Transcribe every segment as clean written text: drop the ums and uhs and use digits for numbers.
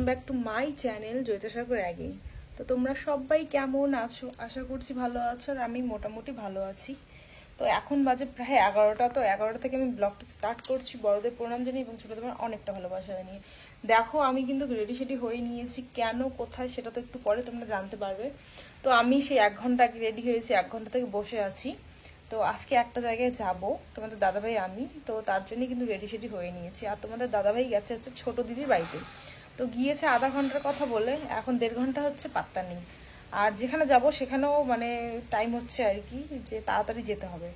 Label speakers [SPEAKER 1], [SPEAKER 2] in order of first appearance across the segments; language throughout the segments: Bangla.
[SPEAKER 1] Back to my channel Jyotisagar again. তো তোমরা সবাই কেমন আছো? আশা করছি ভালো আছো, আর আমি মোটামুটি ভালো আছি। তো এখন বাজে প্রায় 11টা। তো 11টা থেকে আমি ব্লগটা স্টার্ট করছি বড়দের প্রণাম জানিয়ে এবং ছোটদের অনেকটা ভালোবাসা জানিয়ে। দেখো আমি কিন্তু রেডি সেডি হয়ে নিয়েছি, কেন কোথায় সেটা তো একটু পরে তোমরা জানতে পারবে। তো আমি সেই 1 ঘন্টা আগে রেডি হয়েছি, 1 ঘন্টা থেকে বসে আছি। তো আজকে একটা জায়গায় যাব, তোমাদের দাদাভাই আমি, তো তার জন্যই কিন্তু রেডি সেডি হয়ে নিয়েছি। আর তোমাদের দাদাভাই গেছে হচ্ছে ছোট দিদির বাড়িতে। তো গিয়েছে আধা ঘন্টার কথা বলে, এখন 1.5 ঘন্টা হচ্ছে, পাত্তা নেই। আর যেখানে যাব সেখানেও মানে টাইম হচ্ছে আর কি, যে তাড়াতাড়ি যেতে হবে।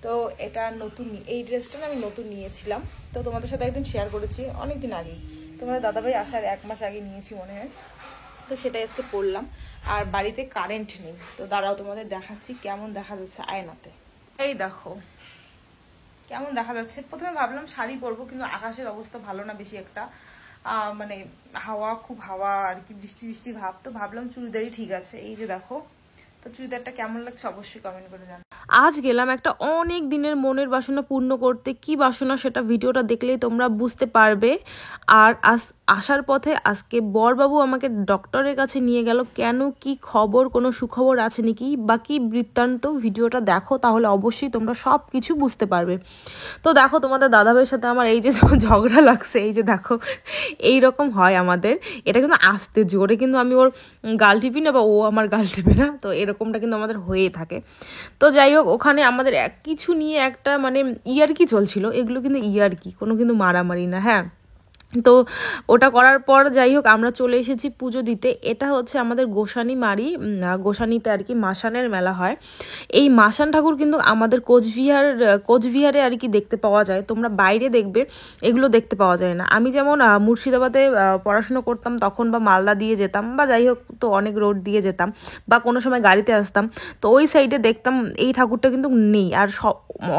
[SPEAKER 1] তো এটা নতুন, এই ড্রেসটা আমি নতুন নিয়েছিলাম, তো তোমাদের সাথে একদিন শেয়ার করেছি অনেক দিন আগেই। তোমাদের দাদাভাই আসার 1 মাস আগে নিয়েছি মনে হয়। তো সেটা আজকে পরলাম। আর বাড়িতে কারেন্ট নেই, তো দাঁড়াও তোমাদের দেখাচ্ছি কেমন দেখা যাচ্ছে আয়নাতে। এই দেখো কেমন দেখা যাচ্ছে। প্রথমে ভাবলাম শাড়ি পরবো, কিন্তু আকাশের অবস্থা ভালো না বেশি একটা, মানে খুব হাওয়া আর কি, বৃষ্টি বৃষ্টি ভাব। তো ভাবলাম চুড়িদারই ঠিক আছে। এই যে দেখো, তো চুড়িদারটা কেমন লাগছে অবশ্যই কমেন্ট করে জানাও। আজ গেলাম একটা অনেক দিনের মনের বাসনা পূর্ণ করতে। কি বাসনা সেটা ভিডিওটা দেখলেই তোমরা বুঝতে পারবে। আর আসার পথে আজকে বরবাবু আমাকে ডক্টরের কাছে নিয়ে গেল। কেন, কি খবর, কোনো সুখবর আছে নাকি বা কি বৃত্তান্ত, ভিডিওটা দেখো তাহলে অবশ্যই তোমরা সব কিছু বুঝতে পারবে। তো দেখো তোমাদের দাদাভাইয়ের সাথে আমার এই যে ঝগড়া লাগছে, এই যে দেখো এই রকম হয় আমাদের। এটা কিন্তু আস্তে জোরে, কিন্তু আমি ওর গাল টিপি না বা ও আমার গাল টিপে না, তো এরকমটা কিন্তু আমাদের হয়ে থাকে। তো যাই হোক, ওখানে আমাদের কিছু নিয়ে একটা মানে ইয়ার্কি চলছিল। এগুলো কিন্তু ইয়ার্কি, কোনো কিন্তু মারামারি না। হ্যাঁ, তো ওটা করার পর যাই হোক আমরা চলে এসেছি পুজো দিতে। এটা হচ্ছে আমাদের গোসানি মারি, গোসানিতে আর কি মাসানের মেলা হয়। এই মাসান ঠাকুর কিন্তু আমাদের কোচবিহারে আর কি দেখতে পাওয়া যায়। তোমরা বাইরে দেখবে, এগুলো দেখতে পাওয়া যায় না। আমি যেমন মুর্শিদাবাদে পড়াশুনো করতাম তখন, বা মালদা দিয়ে যেতাম, বা যাই হোক, তো অনেক রোড দিয়ে যেতাম, বা কোনো সময় গাড়িতে আসতাম, তো ওই সাইডে দেখতাম এই ঠাকুরটা কিন্তু নেই। আর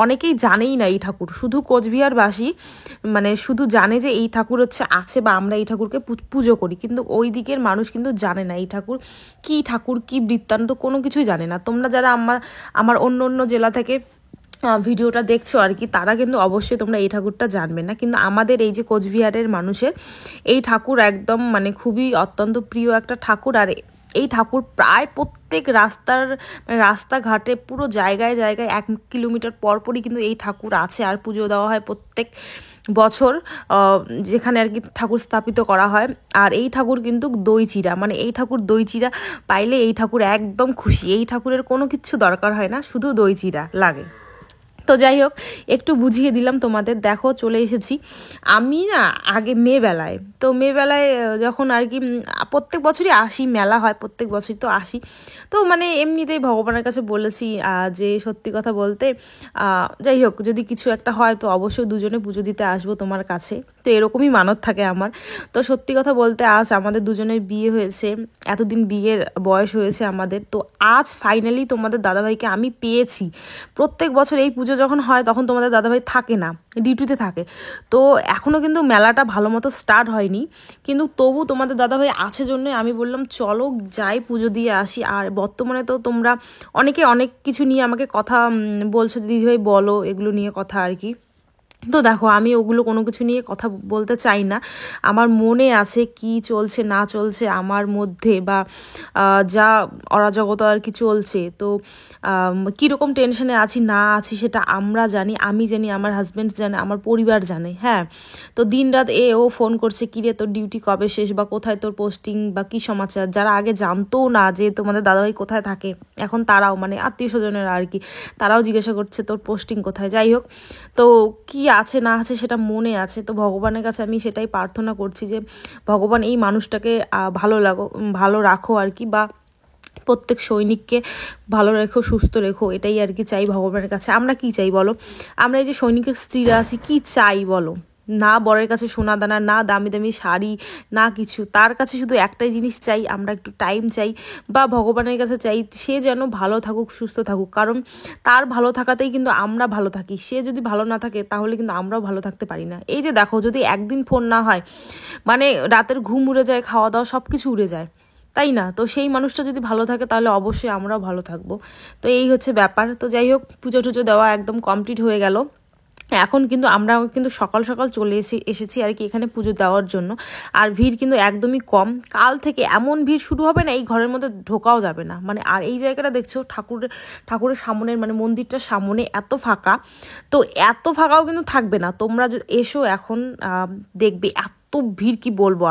[SPEAKER 1] অনেকেই জানেই না এই ঠাকুর, শুধু কোচবিহারবাসী মানে শুধু জানে যে এই ঠাকুর হচ্ছে আছে, বা আমরা এই ঠাকুরকে পুজো করি, কিন্তু ওই দিকের মানুষ কিন্তু জানে না এই ঠাকুর কি বৃত্তান্ত, কোনো কিছুই জানে না। তোমরা যারা আমার অন্য অন্য জেলা থেকে ভিডিওটা দেখছো আর কি, তারা কিন্তু অবশ্যই তোমরা এই ঠাকুরটা জানবে না, কিন্তু আমাদের এই যে কোচবিহারের মানুষের এই ঠাকুর একদম মানে খুবই অত্যন্ত প্রিয় একটা ঠাকুর। আর এই ঠাকুর প্রায় প্রত্যেক রাস্তাঘাটে পুরো জায়গায় জায়গায় 1 কিলোমিটার পরপরই কিন্তু এই ঠাকুর আছে, আর পুজো দেওয়া হয় প্রত্যেক বছর, যেখানে আর কি ঠাকুর স্থাপিত করা হয়। আর এই ঠাকুর কিন্তু দই চিড়া, মানে এই ঠাকুর দই চিড়া পাইলে এই ঠাকুর একদম খুশি। এই ঠাকুরের কোনো কিচ্ছু দরকার হয় না, শুধু দই চিড়া লাগে। তো যাই হোক, একটু বুঝিয়ে দিলাম তোমাদের। দেখো চলে এসেছি আমি না আগে মেয়েবেলায়। তো মেয়েবেলায় যখন আর কি প্রত্যেক বছরই আসি, মেলা হয় প্রত্যেক বছরই, তো আসি। তো মানে এমনিতেই ভগবানের কাছে বলেছি যে সত্যি কথা বলতে যাই হোক, যদি কিছু একটা হয় তো অবশ্যই দুজনে পুজো দিতে আসবো তোমার কাছে। তো এরকমই মানত থাকে আমার। তো সত্যি কথা বলতে আজ আমাদের দুজনের বিয়ে হয়েছে, এতদিন বিয়ের বয়স হয়েছে আমাদের। তো আজ ফাইনালি তোমাদের দাদাভাইকে আমি পেয়েছি। প্রত্যেক বছর এই পুজো যখন হয় তখন তোমাদের দাদাভাই থাকে না, ডিউটিতে থাকে। তো এখনও কিন্তু মেলাটা ভালো মতো স্টার্ট হয়নি, কিন্তু তবু তোমাদের দাদাভাই আছে জন্য আমি বললাম চলো যাই পুজো দিয়ে আসি। আর বর্তমানে তো তোমরা অনেকে অনেক কিছু নিয়ে আমাকে কথা বলছো, দিদিভাই বলো এগুলো নিয়ে কথা আর কি। তো দেখো আমি ওগুলো কোনো কিছু নিয়ে কথা বলতে চাই না। আমার মনে আছে কি চলছে না চলছে আমার মধ্যে, বা যা অরাজকতা আর কি চলছে। তো কীরকম টেনশনে আছি না আছি সেটা আমরা জানি, আমি জানি, আমার হাজব্যান্ড জানে, আমার পরিবার জানে। হ্যাঁ, তো দিন রাত ও ফোন করছে, কিরে তোর ডিউটি কবে শেষ, বা কোথায় তোর পোস্টিং, বা কী সমাচার। যারা আগে জানতো না যে তোমাদের দাদাভাই কোথায় থাকে, এখন তারাও মানে আত্মীয় স্বজনেরা আর কি, তারাও জিজ্ঞাসা করছে তোর পোস্টিং কোথায়। যাই হোক, তো কি আছে না আছে সেটা মনে আছে। তো ভগবানের কাছে আমি সেটাই প্রার্থনা করছি যে ভগবান এই মানুষটাকে ভালো রাখো আর কি, বা প্রত্যেক সৈনিককে ভালো রেখো, সুস্থ রেখো, এটাই আর কি চাই ভগবানের কাছে। আমরা কি চাই বলো? আমরা এই যে সৈনিকের স্ত্রীরা আছি, কি চাই বলো? না বরের কাছে সোনা দানা, না দামি দামি শাড়ি, না কিছু। তার কাছে শুধু একটাই জিনিস চাই, আমরা একটু টাইম চাই, বা ভগবানের কাছে চাই সে যেন ভালো থাকুক, সুস্থ থাকুক। কারণ তার ভালো থাকাতেই কিন্তু আমরা ভালো থাকি। সে যদি ভালো না থাকে তাহলে কিন্তু আমরাও ভালো থাকতে পারি না। এই যে দেখো, যদি একদিন ফোন না হয়, মানে রাতের ঘুম উড়ে যায়, খাওয়া দাওয়া সব কিছু উড়ে যায়, তাই না? তো সেই মানুষটা যদি ভালো থাকে তাহলে অবশ্যই আমরাও ভালো থাকবো। তো এই হচ্ছে ব্যাপার। তো যাই হোক, পুজো টুজো দেওয়া একদম কমপ্লিট হয়ে গেল। এখন কিন্তু আমরা কিন্তু সকাল সকাল চলে এসেছি আর কি এখানে পুজো দেওয়ার জন্য। আর ভিড় কিন্তু একদমই কম। কাল থেকে এমন ভিড় শুরু হবে না, এই ঘরের মধ্যে ঢোকাও যাবে না মানে। আর এই জায়গাটা দেখছো ঠাকুরের সামনের মানে মন্দিরটার সামনে এত ফাঁকা, তো এত ফাঁকাও কিন্তু থাকবে না। তোমরা এসো এখন দেখবে এত ভিড় কি বলবো।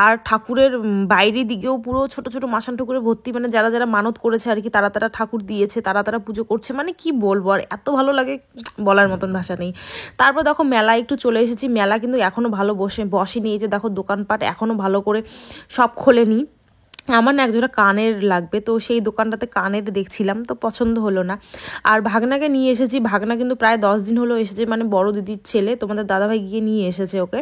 [SPEAKER 1] আর ঠাকুরের বাইরের দিকেও পুরো ছোট ছোট মাসান ঠাকুরে ভর্তি, মানে যারা যারা মানত করেছে আর কি, তারা তারা ঠাকুর দিয়েছে, তারা তারা পুজো করছে, মানে কি বলবো। আর এত ভালো লাগে, বলার মতন ভাষা নেই। তারপর দেখো মেলা একটু চলে এসেছি। মেলা কিন্তু এখনো ভালো বসেনি। এই যে দেখো দোকানপাট এখনো ভালো করে সব খোলেনি। আমার না একজোড়া কানের লাগবে, তো সেই দোকানটাতে কানের দেখছিলাম, তো পছন্দ হলো না। আর ভাগনাকে নিয়ে এসেছি। ভাগনা কিন্তু প্রায় 10 দিন হলো এসেছে, মানে বড় দিদির ছেলে, তোমাদের দাদাভাই গিয়ে নিয়ে এসেছে ওকে।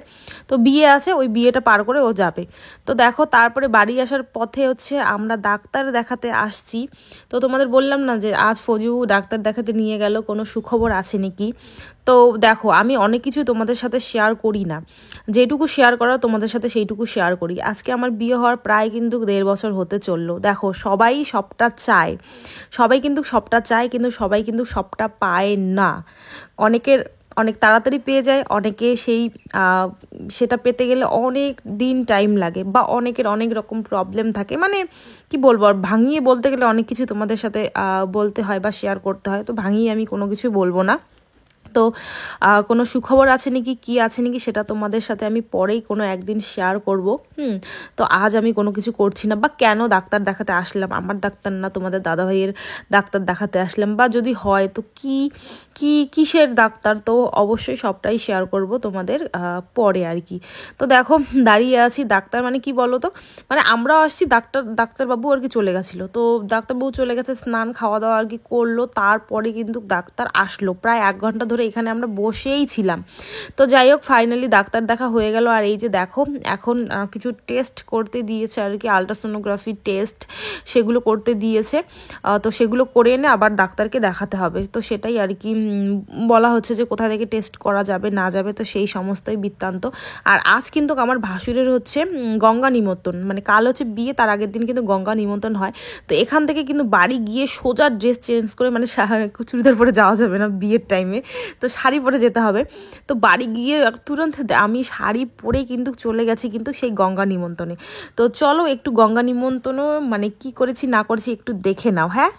[SPEAKER 1] তো বিয়ে আছে, ওই বিয়েটা পার করে ও যাবে। তো দেখো তারপরে বাড়ি আসার পথে হচ্ছে আমরা ডাক্তার দেখাতে আসছি। তো তোমাদের বললাম না যে আজ ফজু ডাক্তার দেখাতে নিয়ে গেল, কোনো সুখবর আছে নাকি। তো দেখো আমি অনেক কিছু তোমাদের সাথে শেয়ার করি না, যেটুকু শেয়ার করা তোমাদের সাথে সেইটুকু শেয়ার করি। আজকে আমার বিয়ে হওয়ার প্রায় কিন্তু 1.5 বছর হতে চললো। দেখো সবাই সবটা চায়, কিন্তু সবাই কিন্তু সবটা পায় না। অনেক তাড়াতাড়ি পেয়ে যায়, অনেকে সেটা পেতে গেলে অনেক দিন টাইম লাগে, বা অনেকের অনেক রকম প্রবলেম থাকে। মানে কি বলবো, আর ভাঙিয়ে বলতে গেলে অনেক কিছু তোমাদের সাথে বলতে হয় বা শেয়ার করতে হয়, তো ভাঙিয়ে আমি কোনো কিছু বলবো না। তো কোনো সুখবর আছে নাকি, কি আছে নাকি, সেটা তোমাদের সাথে আমি পরেই কোনো একদিন শেয়ার করব। তো আজ আমি কোনো কিছু করছি না। বা কেন ডাক্তার দেখাতে আসলাম, আমার ডাক্তার না তোমাদের দাদাভাইয়ের ডাক্তার দেখাতে আসলাম, বা যদি হয় তো কিসের ডাক্তার, তো অবশ্যই সবটাই শেয়ার করব তোমাদের পরে আর কি। তো দেখো দাঁড়িয়ে আছি। ডাক্তার মানে কি বলো তো, মানে আমরাও আসছি, ডাক্তারবাবু আর কি চলে গেছিলো। তো ডাক্তারবাবু চলে গেছে, স্নান খাওয়া দাওয়া আর কি করলো, তারপরে কিন্তু ডাক্তার আসলো। প্রায় 1 ঘন্টা ধরে এখানে আমরা বসেই ছিলাম। তো যাই হোক ফাইনালি ডাক্তার দেখা হয়ে গেল। আর এই যে দেখো এখন কিছু টেস্ট করতে দিয়েছে আর কি, আলট্রাসোনোগ্রাফি টেস্ট সেগুলো করতে দিয়েছে। তো সেগুলো করে এনে আবার ডাক্তারকে দেখাতে হবে। তো সেটাই আর কি বলা হচ্ছে যে কোথা থেকে টেস্ট করা যাবে না যাবে, তো সেই সমস্তই বৃত্তান্ত। আর আজ কিন্তু আমার ভাসুরের হচ্ছে গঙ্গা নিমন্ত্রণ, মানে কাল হচ্ছে বিয়ে, তার আগের দিন কিন্তু গঙ্গা নিমন্ত্রণ হয়। তো এখান থেকে কিন্তু বাড়ি গিয়ে সোজা ড্রেস চেঞ্জ করে, মানে চুড়িদার পরে যাওয়া যাবে না বিয়ের টাইমে, তো শাড়ি পরে যেতে হবে। তো বাড়ি গিয়ে তুরন্ত আমি শাড়ি পরে কিন্তু চলে গেছি কিন্তু সেই গঙ্গা নিমন্ত্রণে। তো চলো একটু গঙ্গা নিমন্ত্রণ মানে কি করেছি না করেছি একটু দেখে নাও। হ্যাঁ,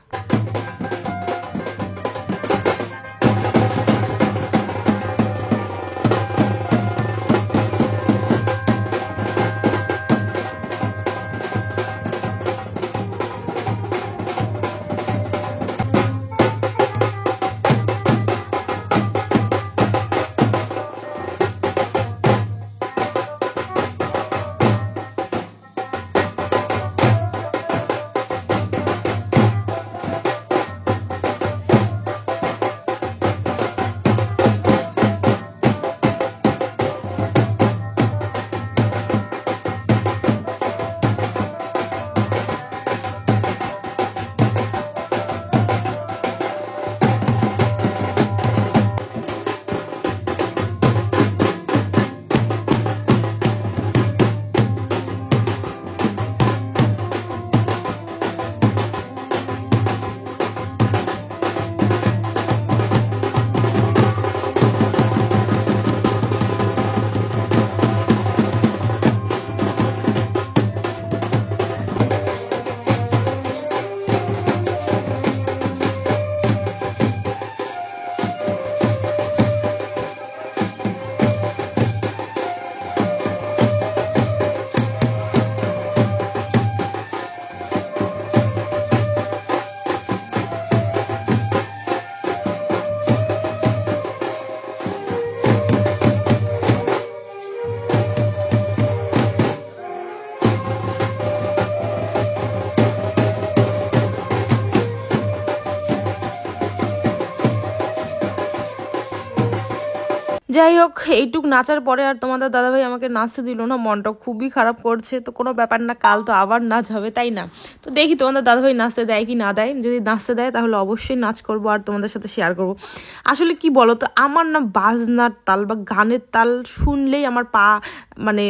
[SPEAKER 1] যাই হোক এইটুক নাচার পরে আর তোমাদের দাদাভাই আমাকে নাচতে দিল না, মনটা খুবই খারাপ করছে। তো কোনো ব্যাপার না, কাল তো আবার নাচ হবে, তাই না? তো দেখি তোমাদের দাদাভাই নাচতে দেয় কি না দেয়। যদি নাচতে দেয় তাহলে অবশ্যই নাচ করবো আর তোমাদের সাথে শেয়ার করব। আসলে কি বলো তো, আমার না বাজনার তাল বা গানের তাল শুনলেই আমার পা মানে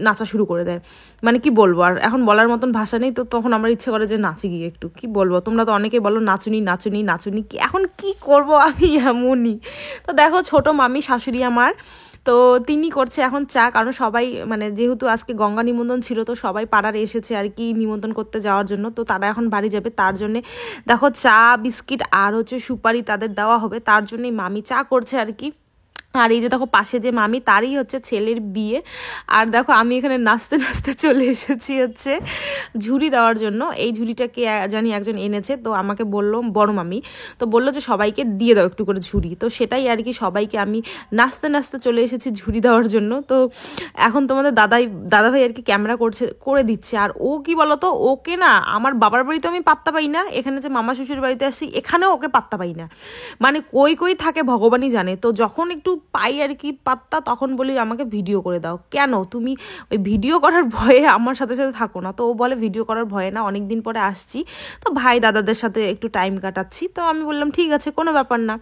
[SPEAKER 1] নাচা শুরু করে দেয়। মানে কি বলবো, আর এখন বলার মতন ভাষা নেই। তো তখন আমার ইচ্ছে করে যে নাচি গিয়ে একটু, কি বলবো, তোমরা তো অনেকে বলো নাচুনি নাচুনি নাচুনি, এখন কি করব আমি এমনই। তো দেখো ছোট মামি শাশুড়ি আমার, তো তিনি করছে এখন চা, কারণ সবাই মানে যেহেতু আজকে গঙ্গা নিমন্ত্রণ ছিল, তো সবাই পাড়ার এসেছে আর কি নিমন্ত্রণ করতে যাওয়ার জন্য, তো তারা এখন বাড়ি যাবে, তার জন্যে দেখো চা বিস্কিট আর হচ্ছে সুপারি তাদের দেওয়া হবে, তার জন্যই মামি চা করছে আর কি। আর এই যে দেখো পাশে যে মামি, তারই হচ্ছে ছেলের বিয়ে। আর দেখো আমি এখানে নাচতে নাচতে চলে এসেছি হচ্ছে ঝুড়ি দেওয়ার জন্য। এই ঝুড়িটাকে জানি একজন এনেছে, তো আমাকে বললো বড় মামি, তো বললো যে সবাইকে দিয়ে দাও একটু করে ঝুড়ি, তো সেটাই আর কি সবাইকে আমি নাচতে নাচতে চলে এসেছি ঝুড়ি দেওয়ার জন্য। তো এখন তোমাদের দাদাভাই আর কি ক্যামেরা করে দিচ্ছে। আর ও কি বলতো, ওকে না আমার বাবার বাড়িতে আমি পাত্তা পাই না, এখানে যে মামা শ্বশুর বাড়িতে আসছি এখানেও ওকে পাত্তা পাই না, মানে কই কই থাকে ভগবানই জানে। তো যখন একটু পাই আর কি পাত্তা, তখন বলি আমাকে ভিডিও করে দাও। কেন তুমি ওই ভিডিও করার ভয়ে আমার সাথে সাথে থাকো না? তো ও বলে ভিডিও করার ভয়ে না, অনেক দিন পরে আসছি, তো ভাই দাদাদের সাথে একটু টাইম কাটাচ্ছি। তো আমি বললাম ঠিক আছে, কোনো ব্যাপার না।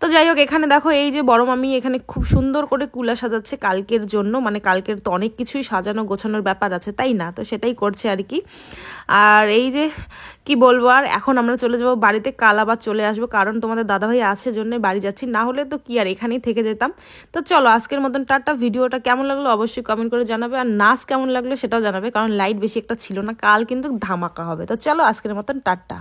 [SPEAKER 1] তো যাই হোক, এখানে দেখো এই যে বড় মামি এখানে খুব সুন্দর করে কুলা সাজাচ্ছে কালকের জন্য, মানে কালকের তো অনেক কিছুই সাজানো গোছানোর ব্যাপার আছে তাই না, তো সেটাই করছে আর কি। আর এই যে কি বলবো, আর এখন আমরা চলে যাবো বাড়িতে, কাল আবার চলে আসবো, কারণ তোমাদের দাদাভাই আছে জন্য বাড়ি যাচ্ছি, না হলে তো কি আর এখানেই থেকে যেতাম। তো চলো আজকের মতন টাটা। ভিডিওটা কেমন লাগলো অবশ্যই কমেন্ট করে জানাবে, আর নাচ কেমন লাগলো সেটাও জানাবে, কারণ লাইট বেশি একটা ছিল না, কাল কিন্তু ধামাকা হবে। তো চলো আজকের মতন টাটা।